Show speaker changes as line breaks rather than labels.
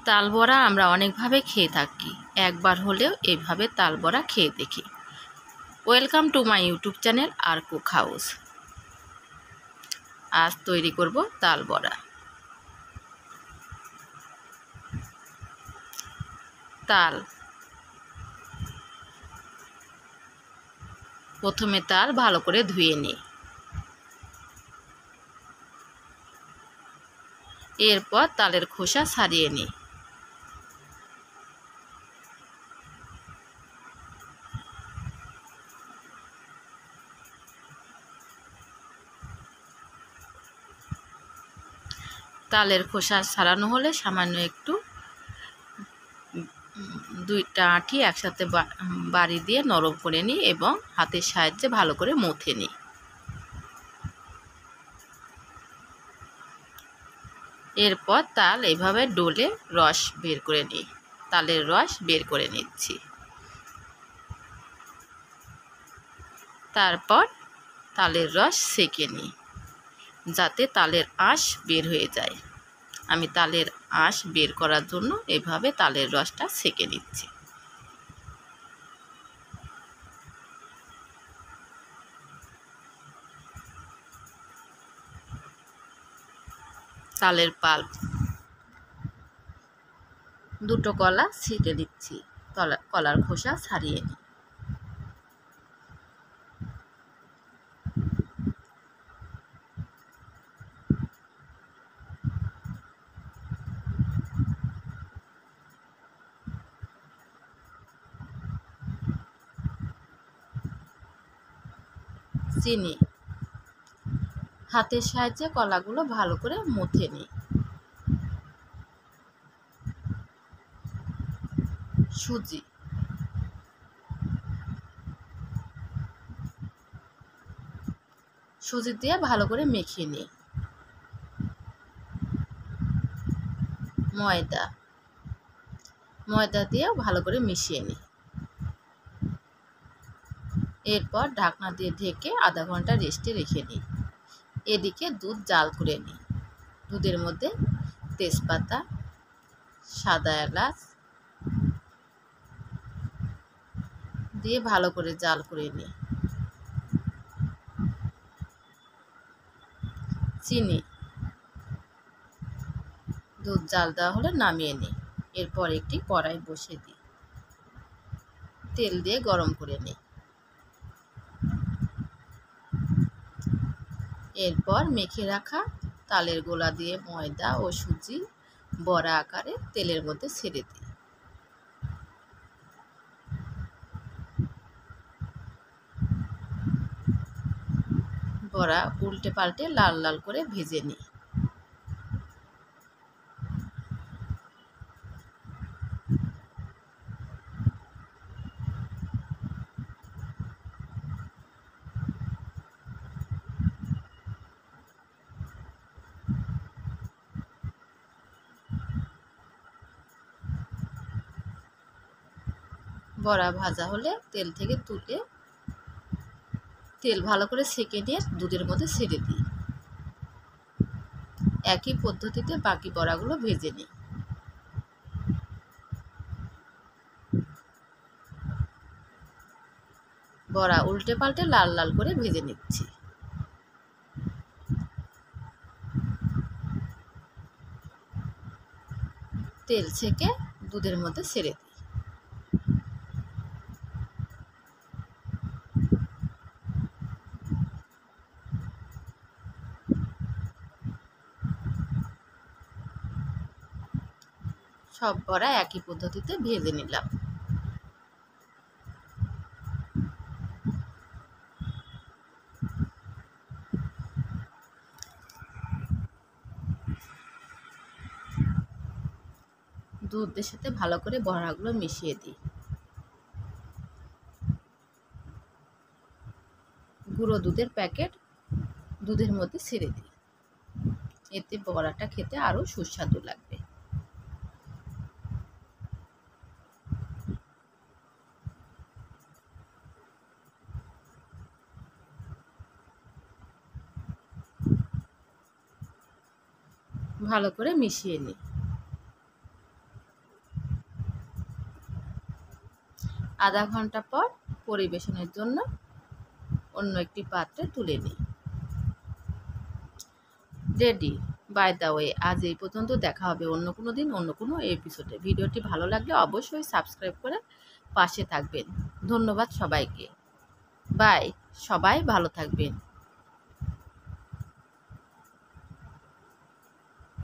তাল বড়া আমরা অনেকভাবে খেয়ে থাকি, একবার হলেও এভাবে তাল বড়া খেয়ে দেখি। Welcome to my YouTube channel আর কুক হাউস। আজ তৈরি করব তাল বড়া। তাল, প্রথমে তাল ভালো করে ধুয়ে নিই। এরপর তালের খোসা ছাড়িয়ে নিই। তালের খোসা ছাড়ানো হলে সামান্য একটু দুইটা আঁটি একসাথে বাড়ি দিয়ে নরম করে নিই এবং হাতের সাহায্যে ভালো করে মথে নিই। এরপর তাল এভাবে ডলে রস বের করে নিই। তালের রস বের করে নিচ্ছি। তারপর তালের রস সেঁকে নিই যাতে তালের আঁশ বের হয়ে যায়। আমি তালের আঁশ বের করার জন্য এভাবে তালের রসটা সেঁকে নিচ্ছি। তালের পাল্প, দুটো কলা ছেঁকে দিচ্ছি। কলার খোসা ছাড়িয়ে নিই। চিনি, হাতের সাহায্যে কলাগুলো ভালো করে মথে নিই। সুজি, সুজি দিয়ে ভালো করে মেখে নিই। ময়দা, ময়দা দিয়েও ভালো করে মিশিয়ে নিই। এরপর ঢাকনা দিয়ে ঢেকে আধা ঘন্টা রেস্টে রেখে নিই। এদিকে দুধ জাল করে নিই। দুধের মধ্যে তেজপাতা, সাদা এলাচ দিয়ে ভালো করে জাল করে নিই। চিনি, দুধ জাল দেওয়া হলে নামিয়ে নিই। এরপর একটি কড়াই বসিয়ে দিই। তেল দিয়ে গরম করে নিই। এরপর মেখে রাখা তালের গোলা দিয়ে ময়দা ও সুজি বড়া আকারে তেলের মধ্যে ছেড়ে দিই। বড়া উল্টে পাল্টে লাল লাল করে ভেজে নিই। বড়া ভাজা হলে তেল থেকে তুলে তেল ভালো করে সেঁকে নিয়ে দুধের মধ্যে ছেড়ে দিই। একই পদ্ধতিতে বাকি বড়াগুলো ভেজে নিই। বড়া উল্টে পাল্টে লাল লাল করে ভেজে নিচ্ছি। তেল ছেঁকে দুধের মধ্যে ছেড়ে দিই। সব বড়া একই পদ্ধতিতে ভেজে নিলাম। দুধের সাথে ভালো করে বড়াগুলো মিশিয়ে দিই। গুঁড়ো দুধের প্যাকেট দুধের মধ্যে ছেড়ে দিই। এতে বড়াটা খেতে আরও সুস্বাদু লাগবে। ভালো করে মিশিয়ে নিই। আধা ঘন্টা পর পরিবেশনের জন্য অন্য একটি পাত্রে তুলে নিই। রেডি। বাই দ্য ওয়ে, আজ এই পর্যন্ত। দেখা হবে অন্য কোনো দিন অন্য কোনো এপিসোডে। ভিডিওটি ভালো লাগলে অবশ্যই সাবস্ক্রাইব করে পাশে থাকবেন। ধন্যবাদ সবাইকে। বাই। সবাই ভালো থাকবেন।